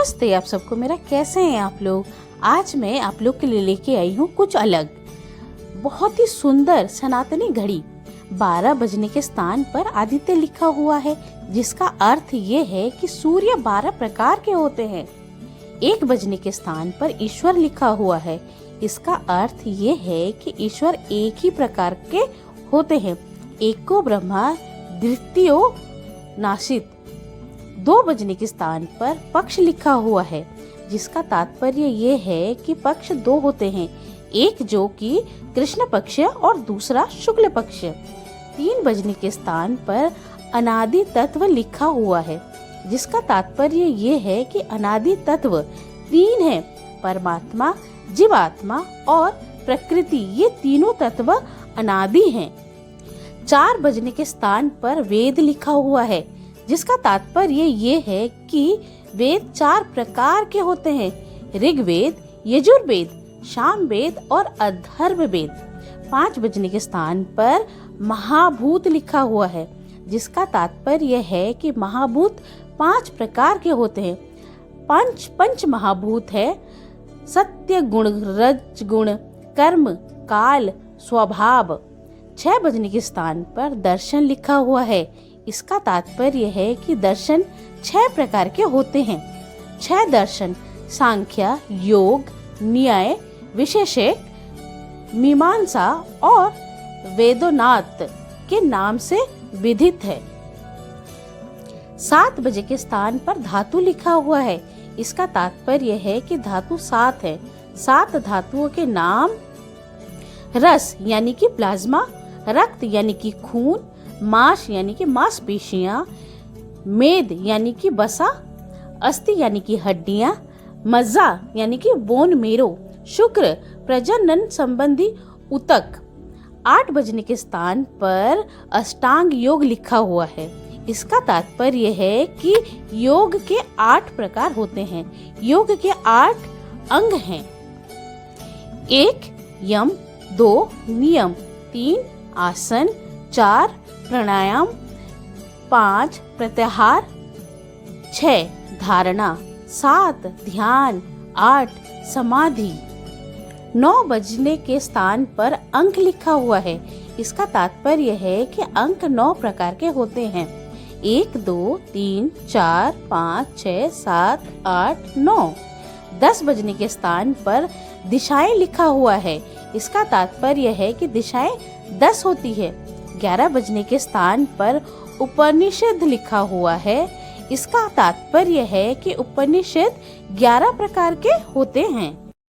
नमस्ते आप सबको मेरा। कैसे हैं आप लोग? आज मैं आप लोग के लिए लेके आई हूँ कुछ अलग, बहुत ही सुंदर सनातनी घड़ी। 12 बजने के स्थान पर आदित्य लिखा हुआ है, जिसका अर्थ ये है कि सूर्य 12 प्रकार के होते हैं। 1 बजने के स्थान पर ईश्वर लिखा हुआ है, इसका अर्थ ये है कि ईश्वर एक ही प्रकार के होते हैं। एको ब्रह्मा द्वितीयो नासित। 2 बजने के स्थान पर पक्ष लिखा हुआ है, जिसका तात्पर्य ये है कि पक्ष 2 होते हैं, एक जो कि कृष्ण पक्ष और दूसरा शुक्ल पक्ष। 3 बजने के स्थान पर अनादि तत्व लिखा हुआ है, जिसका तात्पर्य ये है कि अनादि तत्व 3 है, परमात्मा, जीवात्मा और प्रकृति। ये तीनों तत्व अनादि हैं। 4 बजने के स्थान पर वेद लिखा हुआ है, जिसका तात्पर्य ये है कि वेद 4 प्रकार के होते हैं, ऋग्वेद, यजुर्वेद, सामवेद और अथर्ववेद। 5 बजने के स्थान पर महाभूत लिखा हुआ है, जिसका तात्पर्य है कि महाभूत 5 प्रकार के होते हैं। पंच महाभूत है सत्य, गुण, रज गुण, कर्म, काल, स्वभाव। 6 बजने के स्थान पर दर्शन लिखा हुआ है, इसका तात्पर्य है कि दर्शन 6 प्रकार के होते हैं। 6 दर्शन सांख्य, योग, न्याय, विशेषक, मीमांसा और वेदोनाथ के नाम से विदित है। 7 बजे के स्थान पर धातु लिखा हुआ है, इसका तात्पर्य है कि धातु 7 है। 7 धातुओं के नाम रस यानी कि प्लाज्मा, रक्त यानी कि खून, मांस यानी कि मांसपेशियां, मेद यानी कि बसा, अस्थि यानी कि हड्डियां, मज्जा यानी कि बोन मेरो, शुक्र प्रजनन संबंधी उतक। 8 बजने के स्थान पर अष्टांग योग लिखा हुआ है, इसका तात्पर्य है कि योग के 8 प्रकार होते हैं। योग के 8 अंग हैं। 1 यम, 2 नियम, 3 आसन, 4 प्राणायाम, 5 प्रत्याहार, 6 धारणा, 7 ध्यान, 8 समाधि। 9 बजने के स्थान पर अंक लिखा हुआ है, इसका तात्पर्य है कि अंक 9 प्रकार के होते हैं। 1 2 3 4 5 6 7 8 9। 10 बजने के स्थान पर दिशाएं लिखा हुआ है, इसका तात्पर्य है कि दिशाएं 10 होती है। 11 बजने के स्थान पर उपनिषद लिखा हुआ है, इसका तात्पर्य है कि उपनिषद 11 प्रकार के होते हैं।